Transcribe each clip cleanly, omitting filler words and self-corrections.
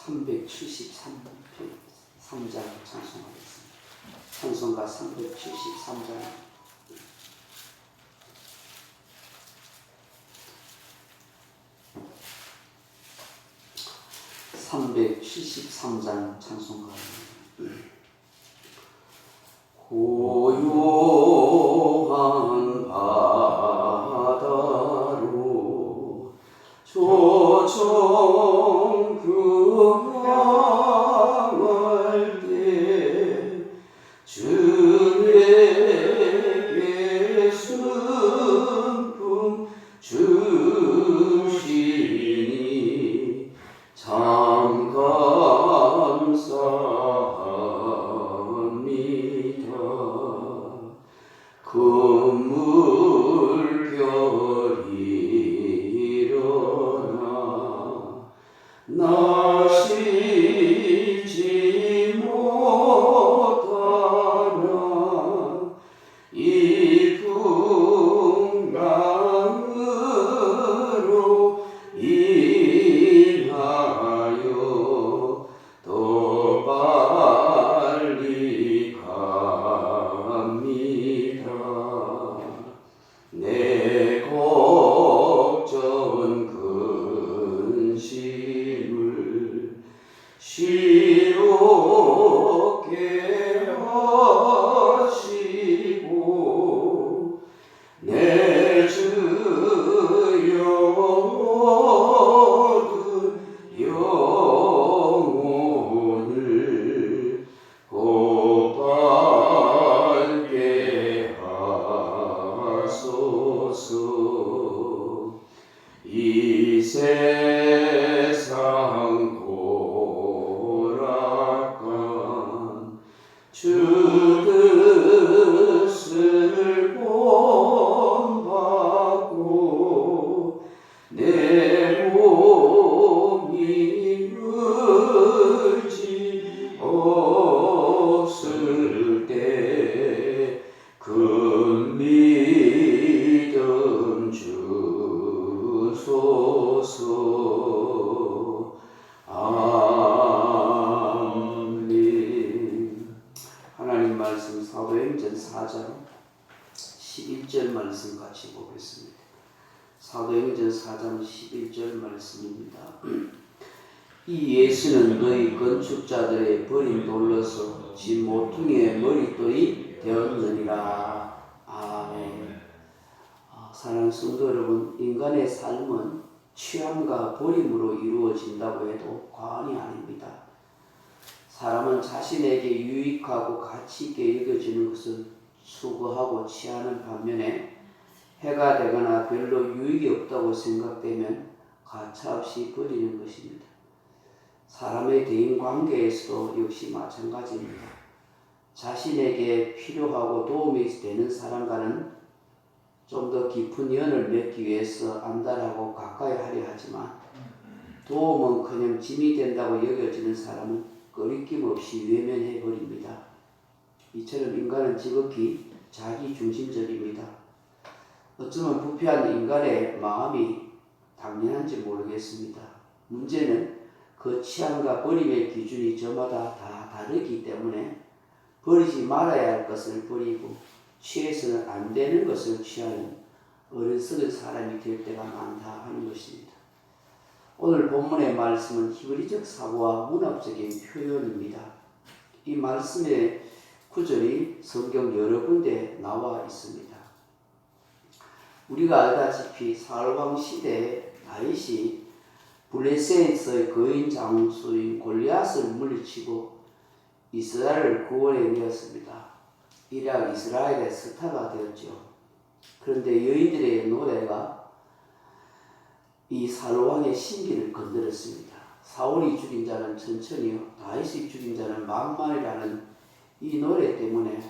373장 찬송하겠습니다. 찬송가 373장. 찬송가. 고요한 바다로 조정 향할 때 주에게 순품 주시니 참 감사합니다. 금물결이 일어나 나 쉬지 못하나 이 풍랑으로 인하여 더 빨리 갑니다. 내 걱정 근심을 쉽게 하시고 내 주여 모든 영혼을 곧바르게 하소서. 이 세상 도락간 주 뜻을 본받고 내 몸이 의지 없을 때 큰 믿음 주소서. 아멘. 하나님 말씀 사도행전 4장 11절 말씀 같이 보겠습니다. 사도행전 4장 11절 말씀입니다. 이 예수는 너희 건축자들의 버린 돌로서 집 모퉁이의 머릿돌이 되었느니라. 아멘. 사랑하는 성도 여러분, 인간의 삶은 취함과 버림으로 이루어진다고 해도 과언이 아닙니다. 사람은 자신에게 유익하고 가치 있게 여겨지는 것을 추구하고 취하는 반면에 해가 되거나 별로 유익이 없다고 생각되면 가차없이 버리는 것입니다. 사람의 대인관계에서도 역시 마찬가지입니다. 자신에게 필요하고 도움이 되는 사람과는 좀 더 깊은 연을 맺기 위해서 안달하고 가까이 하려 하지만 도움은커녕 짐이 된다고 여겨지는 사람은 거리낌 없이 외면해 버립니다. 이처럼 인간은 지극히 자기중심적입니다. 어쩌면 부패한 인간의 마음이 당연한지 모르겠습니다. 문제는 그 취향과 버림의 기준이 저마다 다 다르기 때문에 버리지 말아야 할 것을 버리고 취해서는 안 되는 것을 취하는 어리석은 사람이 될 때가 많다 하는 것입니다. 오늘 본문의 말씀은 히브리적 사고와 문학적인 표현입니다. 이 말씀의 구절이 성경 여러 군데 나와 있습니다. 우리가 알다시피 사울왕 시대에 다윗이 블레셋의 거인 장수인 골리앗을 물리치고 이스라엘을 구원해내었습니다. 이라 이스라엘의 스타가 되었죠. 그런데 여인들의 노래가 이 사울왕의 신기를 건드렸습니다. 사울이 죽인 자는 천천히요, 다윗이 죽인 자는 만만이라는 이 노래 때문에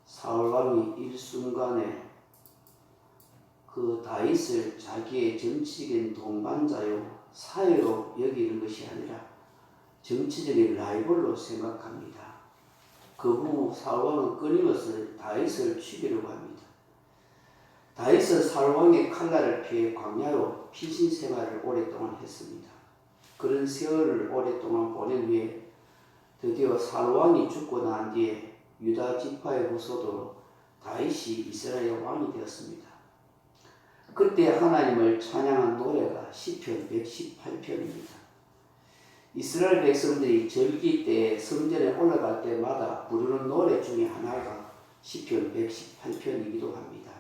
사울왕이 일순간에 그 다윗을 자기의 정치적인 동반자요 사회로 여기는 것이 아니라 정치적인 라이벌로 생각합니다. 그 후 사울왕은 끊임없이 다윗을 죽이려고 합니다. 다윗은 사울왕의 칼날을 피해 광야로 피신 생활을 오랫동안 했습니다. 그런 세월을 오랫동안 보낸 후에 드디어 살왕이 죽고 난 뒤에 유다 지파의 후손으로 다윗이 이스라엘 왕이 되었습니다. 그때 하나님을 찬양한 노래가 시편 118편입니다. 이스라엘 백성들이 절기 때 성전에 올라갈 때마다 부르는 노래 중에 하나가 시편 118편이기도 합니다.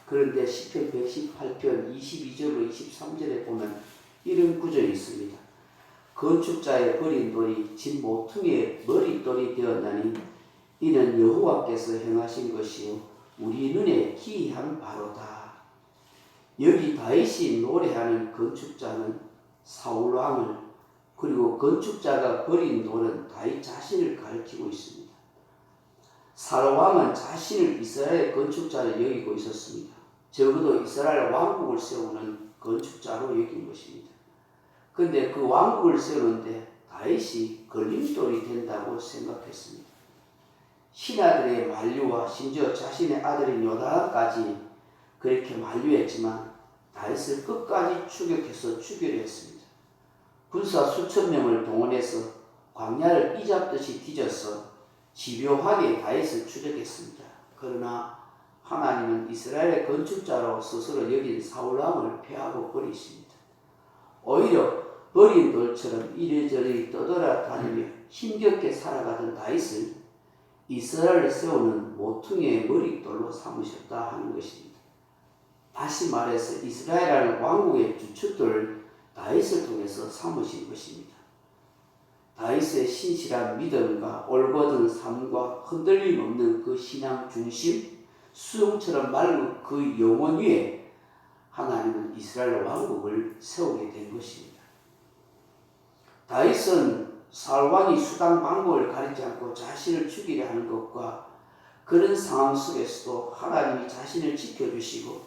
그런데 시편 118편 22절로 23절에 보면 이런 구절이 있습니다. 건축자의 버린 돌이 진 모퉁이의 머릿돌이 되었나니 이는 여호와께서 행하신 것이요 우리 눈에 기이한 바로다. 여기 다윗이 노래하는 건축자는 사울 왕을, 그리고 건축자가 버린 돌은 다윗 자신을 가리키고 있습니다. 사울 왕은 자신을 이스라엘 건축자로 여기고 있었습니다. 적어도 이스라엘 왕국을 세우는 건축자로 여긴 것입니다. 그런데 그 왕국을 세우는데 다윗이 걸림돌이 된다고 생각했습니다. 신하들의 만류와 심지어 자신의 아들인 요다까지 그렇게 만류했지만 다윗을 끝까지 추격해서 죽이려 했습니다. 군사 수천 명을 동원해서 광야를 이잡듯이 뒤져서 집요하게 다윗을 추격했습니다. 그러나 하나님은 이스라엘의 건축자로 스스로 여긴 사울왕을 패하고 버리십니다. 오히려 버린 돌처럼 이리저리 떠돌아다니며 힘겹게 살아가던 다윗을 이스라엘을 세우는 모퉁이의 머릿돌로 삼으셨다 하는 것입니다. 다시 말해서 이스라엘이라는 왕국의 주축돌을 다윗을 통해서 삼으신 것입니다. 다윗의 신실한 믿음과 올곧은 삶과 흔들림 없는 그 신앙 중심, 수용처럼 맑은 그 영혼 위에 하나님은 이스라엘 왕국을 세우게 된 것입니다. 다윗은 사울 왕이 수단 방법을 가리지 않고 자신을 죽이려 하는 것과 그런 상황 속에서도 하나님이 자신을 지켜주시고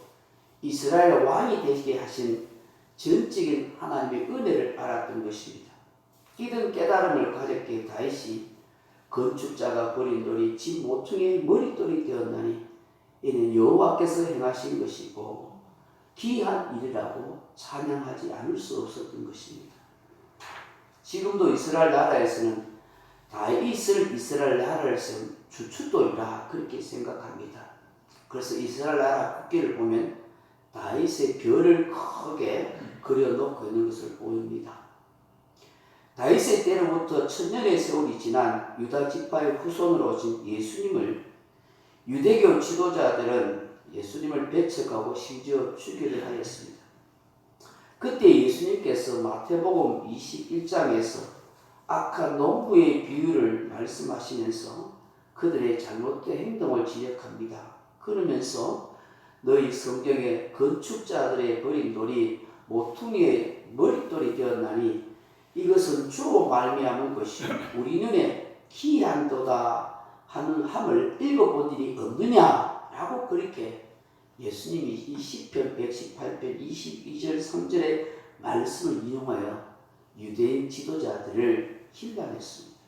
이스라엘 왕이 되게 하신 전적인 하나님의 은혜를 알았던 것입니다. 이런 깨달음을 가졌기에 다윗이 건축자가 버린 돌이 진 모퉁이의 머릿돌이 되었나니 이는 여호와께서 행하신 것이고 기이한 일이라고 찬양하지 않을 수 없었던 것입니다. 지금도 이스라엘 나라에서는 다윗을 이스라엘 나라를 세운 주축돌이라 그렇게 생각합니다. 그래서 이스라엘 나라 국기를 보면 다윗의 별을 크게 그려놓고 있는 것을 보입니다. 다윗의 때로부터 천년의 세월이 지난 유다 지파의 후손으로 오신 예수님을 유대교 지도자들은 예수님을 배척하고 심지어 죽이려 하였습니다. 그때 예수님께서 마태복음 21장에서 악한 농부의 비유를 말씀하시면서 그들의 잘못된 행동을 지적합니다. 그러면서 너희 성경에 건축자들의 버린 돌이 모퉁이의 머릿돌이 되었나니 이것은 주로 말미암은 것이 우리 눈에 기이한도다 하는 함을 읽어본 일이 없느냐라고 그렇게 예수님이 이 시편 118편 22절 3절의 말씀을 인용하여 유대인 지도자들을 힐난했습니다.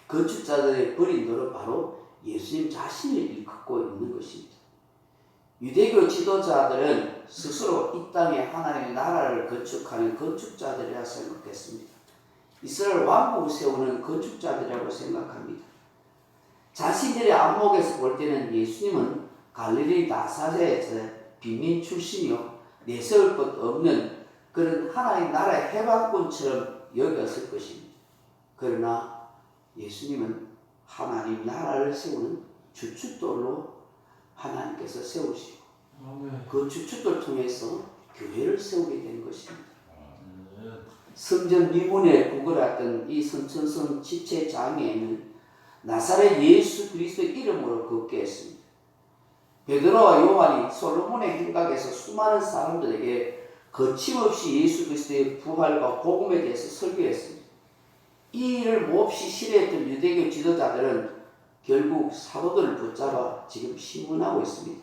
건축자들의 버린 돌은 바로 예수님 자신을 일컫고 있는 것입니다. 유대교 지도자들은 스스로 이 땅에 하나님의 나라를 건축하는 건축자들이라 생각했습니다. 이스라엘 왕국을 세우는 건축자들이라고 생각합니다. 자신들의 안목에서 볼 때는 예수님은 갈릴리 나사렛에서 빈민 출신이요 내세울 것 없는 그런 하나님 나라의 해방꾼처럼 여겼을 것입니다. 그러나 예수님은 하나님 나라를 세우는 주축돌로 하나님께서 세우시고 그 주축돌 통해서 교회를 세우게 된 것입니다. 성전 미문에 구걸했던 이 성천성 지체장에는 나사렛 예수 그리스도의 이름으로 걷게 했습니다. 베드로와 요한이 솔로몬의 행각에서 수많은 사람들에게 거침없이 예수 그리스도의 부활과 복음에 대해서 설교했습니다. 이 일을 몹시 싫어했던 유대교 지도자들은 결국 사도들을 붙잡아 지금 신문하고 있습니다.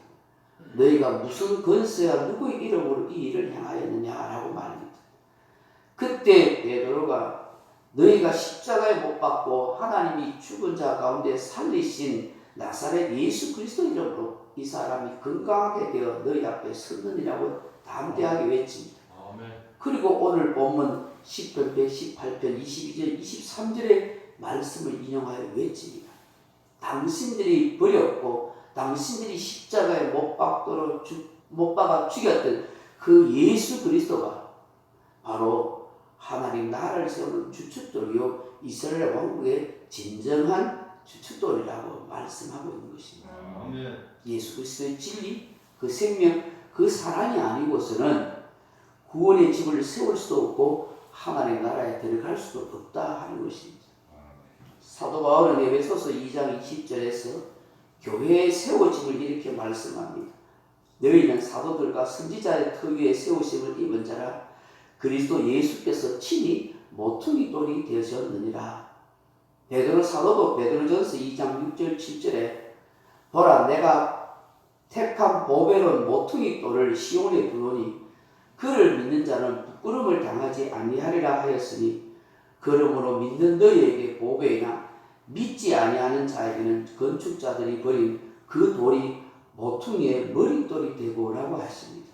너희가 무슨 권세와 누구의 이름으로 이 일을 행하였느냐라고 말합니다. 그때 베드로가 너희가 십자가에 못 박고 하나님이 죽은 자 가운데 살리신 나사렛 예수 그리스도 이름으로 이 사람이 건강하게 되어 너희 앞에 섰느니라고 담대하게 외칩니다. 그리고 오늘 본문 10편 118편 22절 23절의 말씀을 인용하여 외칩니다. 당신들이 버렸고 당신들이 십자가에 못 박아 죽였던 그 예수 그리스도가 바로 하나님 나라를 세우는 주춧돌이요 이스라엘 왕국의 진정한 주춧돌이라고 말씀하고 있는 것입니다. 예수 그리스도의 진리, 그 생명, 그 사랑이 아니고서는 구원의 집을 세울 수도 없고 하나님 나라에 들어갈 수도 없다 하는 것입니다. 사도 바울은 에베소서 2장 20절에서 교회의 세워짐을 이렇게 말씀합니다. 너희는 사도들과 선지자의 터 위에 세우심을 입은 자라 그리스도 예수께서 친히 모퉁이 돌이 되셨느니라. 베드로 사도도 베드로전서 2장 6절 7절에 보라 내가 택한 보배로운 모퉁이 돌을 시온에 두노니 그를 믿는 자는 부끄러움을 당하지 아니하리라 하였으니 그러므로 믿는 너희에게 보배이나 믿지 아니하는 자에게는 건축자들이 버린 그 돌이 모퉁이의 머릿돌이 되고라고 하십니다.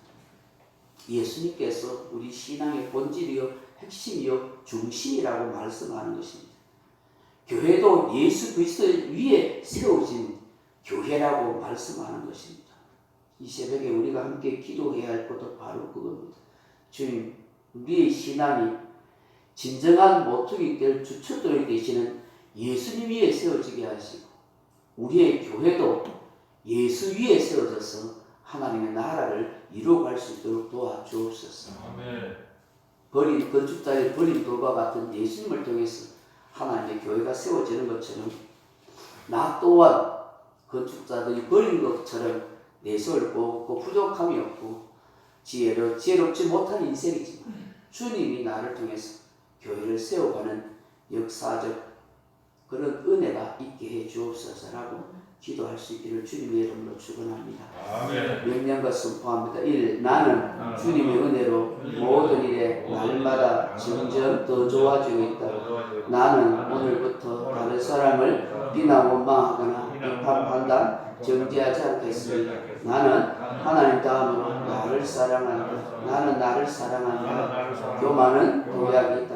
예수님께서 우리 신앙의 본질이요 핵심이요 중심이라고 말씀하는 것입니다. 교회도 예수 그리스도 위에 세워진 교회라고 말씀하는 것입니다. 이 새벽에 우리가 함께 기도해야 할 것도 바로 그겁니다. 주님, 우리의 신앙이 진정한 모퉁이 될 주춧돌이 되시는 예수님 위에 세워지게 하시고 우리의 교회도 예수 위에 세워져서 하나님의 나라를 이루어갈 수 있도록 도와주옵소서. 버린 건축자의 버린 돌과 같은 예수님을 통해서 하나님의 교회가 세워지는 것처럼 나 또한 건축자들이 버린 것처럼 내세울고 없고 부족함이 없고 지혜롭지 못한 인생이지만 주님이 나를 통해서 교회를 세워가는 역사적 그런 은혜가 있게 해 주옵소서라고 기도할 수 있기를 주님의 이름으로 축원합니다. 명령과 선포합니다. 1. 나는 주님의 은혜로 모든 일에 날마다 점점 더 좋아지고 있다. 나는 오늘부터 다른 사람을 비난 원망하거나 비판 판단 정죄하지 않겠으니 나는 하나님 다음으로 나를 사랑한다. 나는 나를 사랑한다. 교만은 도약이 있다.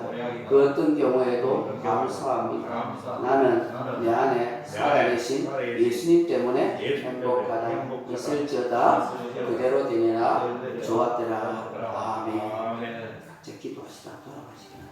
그 어떤 경우에도 감사합니다. 나는 내 안에 살아계신 예수님 때문에 행복하다. 있을지어다 그대로 되니라 좋았더라. 아멘. 제 기도하시다 돌아가시기를.